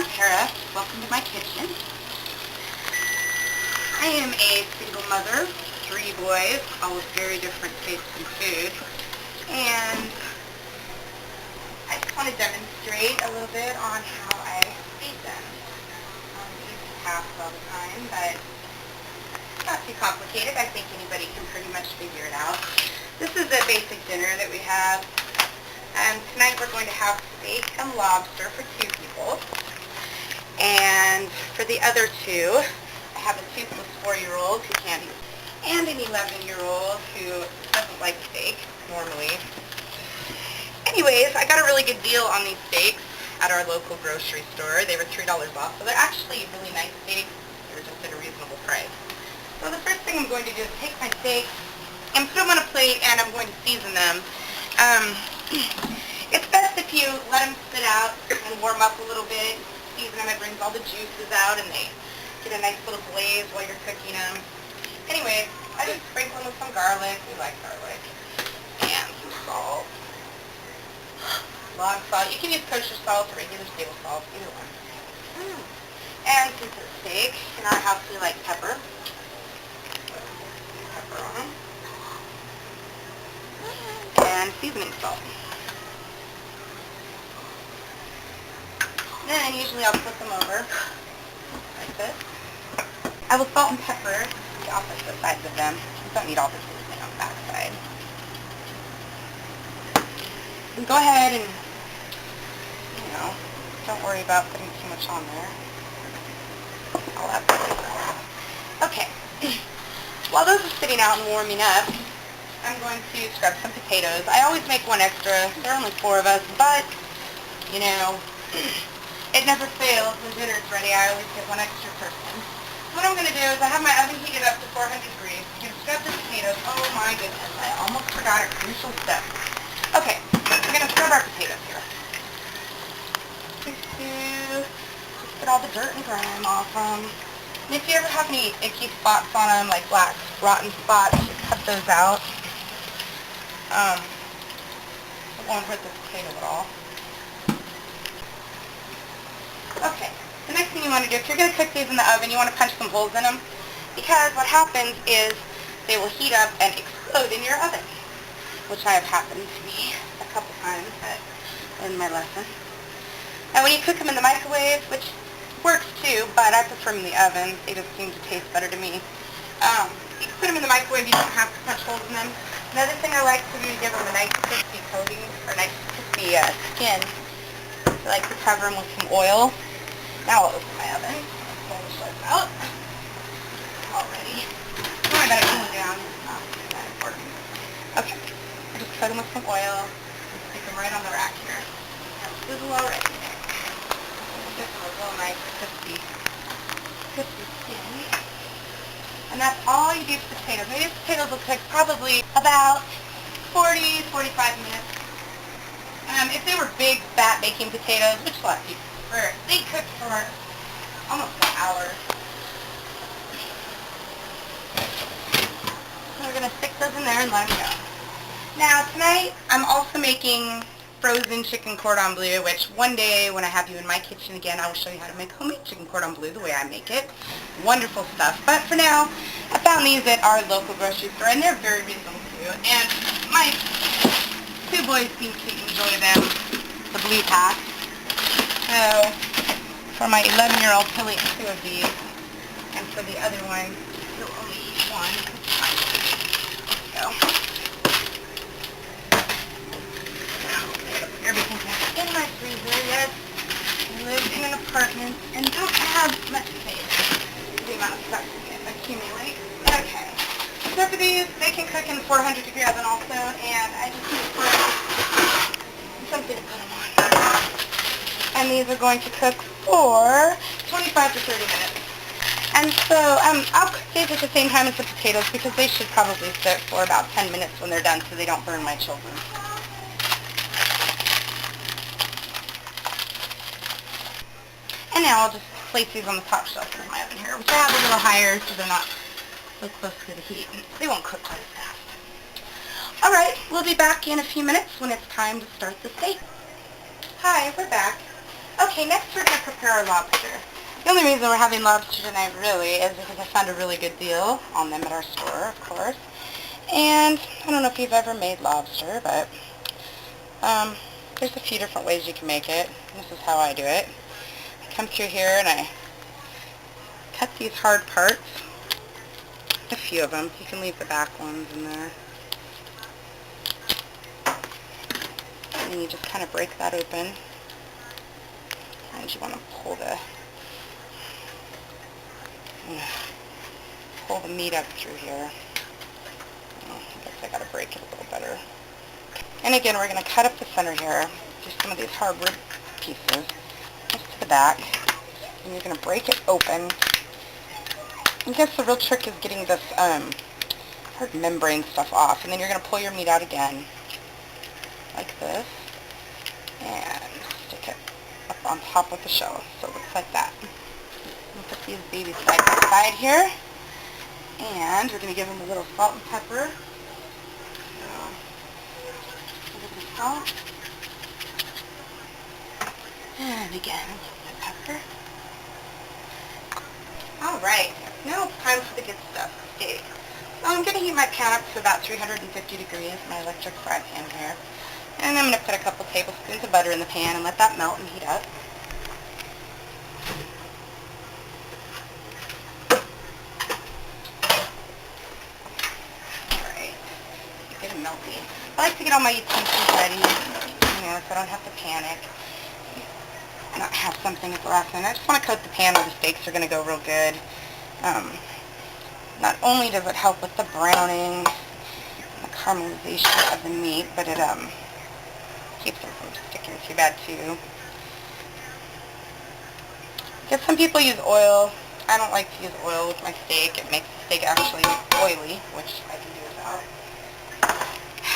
I'm Tara. Welcome to my kitchen. I am a single mother, 3 boys, all with very different tastes in food. And I just want to demonstrate a little bit on how I feed them. Easy task all the time, but it's not too complicated. I think anybody can pretty much figure it out. This is a basic dinner that we have. Tonight we're going to have steak and lobster for 2 people. And for the other 2, I have a toothless 4-year-old who can't eat, and an 11-year-old who doesn't like steak normally. Anyways, I got a really good deal on these steaks at our local grocery store. They were $3 off, so they're actually really nice steaks. They were just at a reasonable price. So the first thing I'm going to do is take my steaks and put them on a plate, and I'm going to season them. It's best if you let them sit out and warm up a little bit. Season them, it brings all the juices out, and they get a nice little glaze while you're cooking them. Anyway, I just sprinkle them with some garlic. We like garlic. And some salt. A lot of salt. You can use kosher salt or regular table salt, either one. And since it's steak, in our house we like pepper. Pepper on them. And seasoning salt. Then usually I'll flip them over like this. I will salt and pepper the opposite sides of them. You don't need all the seasoning on the back side. And go ahead and, don't worry about putting too much on there. I'll add that. Okay. While those are sitting out and warming up, I'm going to scrub some potatoes. I always make one extra. There are only 4 of us, but, it never fails when dinner's ready. I always get one extra person. So what I'm going to do is I have my oven heated up to 400 degrees. I'm going to scrub the potatoes. Oh my goodness, I almost forgot a crucial step. Okay, we're going to scrub our potatoes here. Just get all the dirt and grime off them. And if you ever have any icky spots on them, like black, rotten spots, just cut those out. It won't hurt the potato at all. Okay, the next thing you want to do, if you're going to cook these in the oven, you want to punch some holes in them, because what happens is they will heat up and explode in your oven, which I have happened to me a couple times in my lesson. And when you cook them in the microwave, which works too, but I prefer them in the oven, they just seem to taste better to me. You can put them in the microwave, you don't have to punch holes in them. Another thing I like to do to give them a nice crispy coating, or nice crispy skin, I like to cover them with some oil. Now I'll open my oven. Pull the shelf out. Already. Oh, I gotta cool it down. It's not that important. Okay. I just coat them with some oil. Stick them right on the rack here. Have sizzle already. Get them a real nice crispy skin. And that's all you do to the potatoes. Now these potatoes will cook probably about 40, 45 minutes. If they were big, fat baking potatoes, which a lot of people prefer, they cook for almost an hour. So we're going to stick those in there and let them go. Now tonight, I'm also making frozen chicken cordon bleu, which one day when I have you in my kitchen again, I will show you how to make homemade chicken cordon bleu the way I make it. Wonderful stuff. But for now, I found these at our local grocery store, and they're very reasonable too. And my 2 boys seem to enjoy them, the blue pack. So for my 11-year-old, he'll eat 2 of these, and for the other one, he'll only eat 1. There we go. Everything in my freezer. Yes, I live in an apartment and don't have much space. The amount of stuff to accumulate. Okay. So for these, they can cook in 400 degree oven also, and I just need to put something to put them on. And these are going to cook for 25 to 30 minutes. And so I'll cook these at the same time as the potatoes because they should probably sit for about 10 minutes when they're done so they don't burn my children. And now I'll just place these on the top shelf of my oven here, which I have a little higher so they're not so close to the heat. They won't cook quite as fast. Alright, we'll be back in a few minutes when it's time to start the steak. Hi, we're back. Okay, next we're going to prepare our lobster. The only reason we're having lobster tonight really is because I found a really good deal on them at our store, of course. And I don't know if you've ever made lobster, but there's a few different ways you can make it. This is how I do it. I come through here and I cut these hard parts. A few of them. You can leave the back ones in there. And then you just kind of break that open. And you want to pull the meat up through here. Oh, I guess I got to break it a little better. And again, we're going to cut up the center here. Just some of these hard rib pieces. Just to the back. And you're going to break it open. I guess the real trick is getting this hard membrane stuff off. And then you're going to pull your meat out again. Like this. And stick it up on top of the shell. So it looks like that. We'll put these babies side by side here. And we're going to give them a little salt and pepper. So, a little bit of salt. And again, a little bit of pepper. Alright, now it's time for the good stuff, steak. So I'm going to heat my pan up to about 350 degrees, my electric fry pan here. And I'm going to put a couple tablespoons of butter in the pan and let that melt and heat up. Alright, get it melty. I like to get all my utensils ready, so I don't have to panic. Not have something at the last minute. I just want to coat the pan where the steaks are going to go real good. Not only does it help with the browning and the caramelization of the meat, but it keeps them from sticking too bad too. Because some people use oil. I don't like to use oil with my steak. It makes the steak actually oily, which I can do without.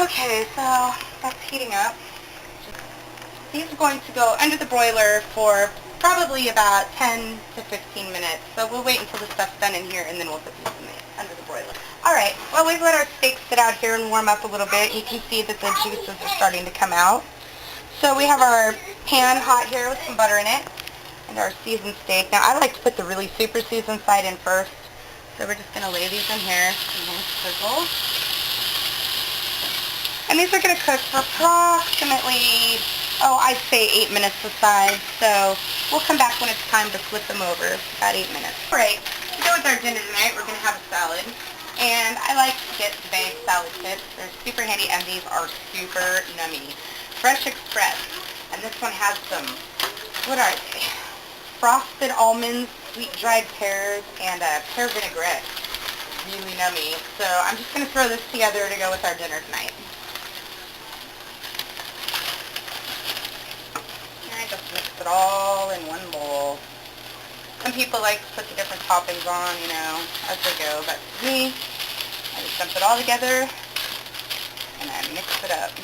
Okay, so that's heating up. These are going to go under the broiler for probably about 10 to 15 minutes. So we'll wait until the stuff's done in here and then we'll put these under the broiler. Alright, well we've let our steak sit out here and warm up a little bit. You can see that the juices are starting to come out. So we have our pan hot here with some butter in it and our seasoned steak. Now I like to put the really super seasoned side in first. So we're just going to lay these in here and sizzle. And these are going to cook for approximately, I'd say 8 minutes a side. So we'll come back when it's time to flip them over, about 8 minutes. Alright, to go with our dinner tonight, we're going to have a salad. And I like to get the bag salad kits. They're super handy and these are super yummy. Fresh Express. And this one has some, what are they? Frosted almonds, sweet dried pears, and a pear vinaigrette. Really yummy. So I'm just going to throw this together to go with our dinner tonight. Just mix it all in one bowl. Some people like to put the different toppings on, as they go, but for me, I just dump it all together and I mix it up.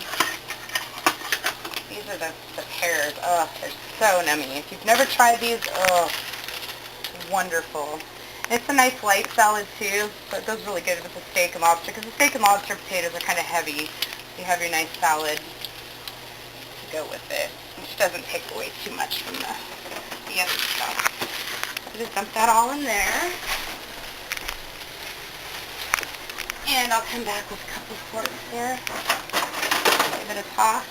These are the pears. Oh, they're so yummy. If you've never tried these, wonderful. And it's a nice light salad too, so it goes really good with the steak and lobster, because the steak and lobster potatoes are kind of heavy. So you have your nice salad to go with it, which doesn't take away too much from the other stuff. So just dump that all in there. And I'll come back with a couple of forks here. Give it a toss.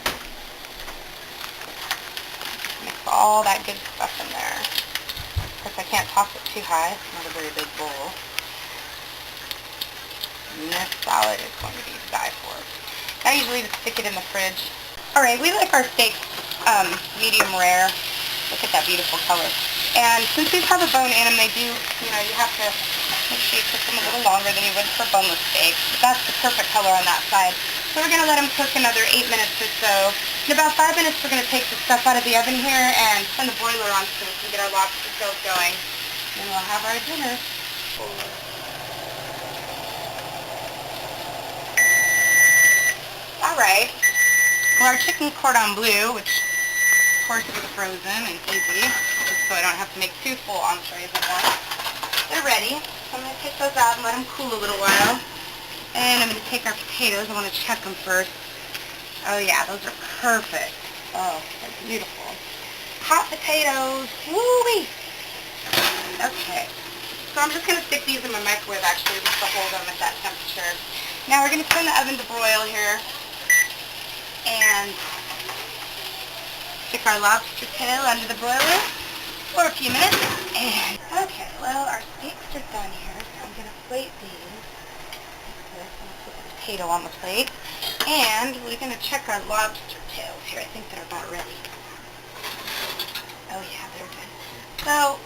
Mix all that good stuff in there. Of course, I can't toss it too high. It's not a very big bowl. And this salad is going to be to die for. I usually just stick it in the fridge. Alright, we like our steaks medium rare. Look at that beautiful color. And since these have a bone in them, they do, you have to make sure you cook them a little longer than you would for boneless steaks. But that's the perfect color on that side. So we're going to let them cook another 8 minutes or so. In about 5 minutes, we're going to take the stuff out of the oven here and turn the boiler on so we can get our lobster skills going. And we'll have our dinner. Alright. Well, our chicken cordon bleu, which of course is frozen and easy, just so I don't have to make 2 full entrees at once. They're ready. So I'm going to take those out and let them cool a little while. And I'm going to take our potatoes. I want to check them first. Oh yeah, those are perfect. Oh, they're beautiful. hot potatoes. Woo-wee. Okay. So I'm just going to stick these in my microwave actually just to hold them at that temperature. Now we're going to put in the oven to broil here. And stick our lobster tail under the broiler for a few minutes. And okay, well our steaks are done here. So I'm going to plate these. I'm going to put the potato on the plate. And we're going to check our lobster tails here. I think they're about ready. Oh yeah, they're good. So,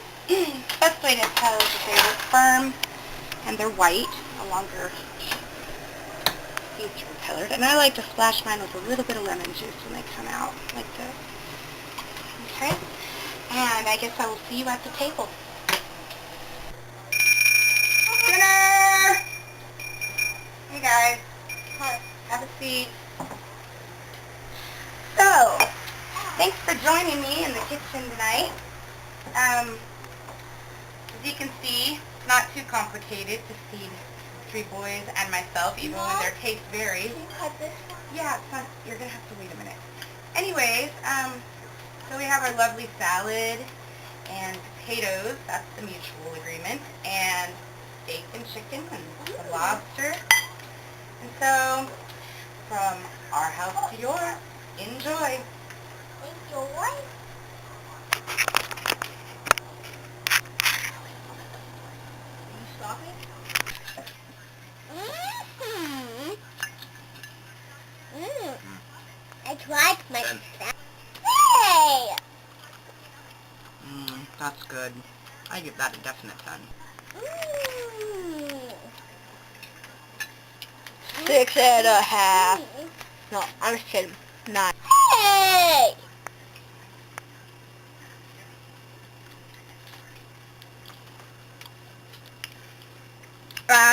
best way to tell is that they're firm and they're white, no longer Eastern colored. And I like to splash mine with a little bit of lemon juice when they come out, like this. Okay? And I guess I will see you at the table. Dinner! Hey guys. Hi. Have a seat. So, thanks for joining me in the kitchen tonight. As you can see, it's not too complicated to feed 3 boys and myself, even when their tastes vary. Can you cut this one? Yeah, it's not, you're going to have to wait a minute. Anyways, so we have our lovely salad and potatoes, that's the mutual agreement, and steak and chicken and the lobster. And so, from our house to yours, enjoy. Enjoy? Stop it? I like my stuff. Hey! That's good. I give that a definite 10. 6.5. No, I'm just kidding. 9. Hey!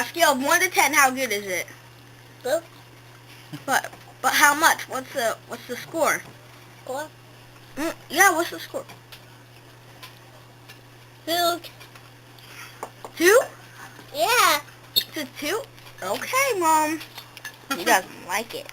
Scale of 1 to 10, how good is it? Good. But how much? What's the score? Score? Yeah, what's the score? 2. 2? Yeah. It's a 2? Okay, Mom. He doesn't like it.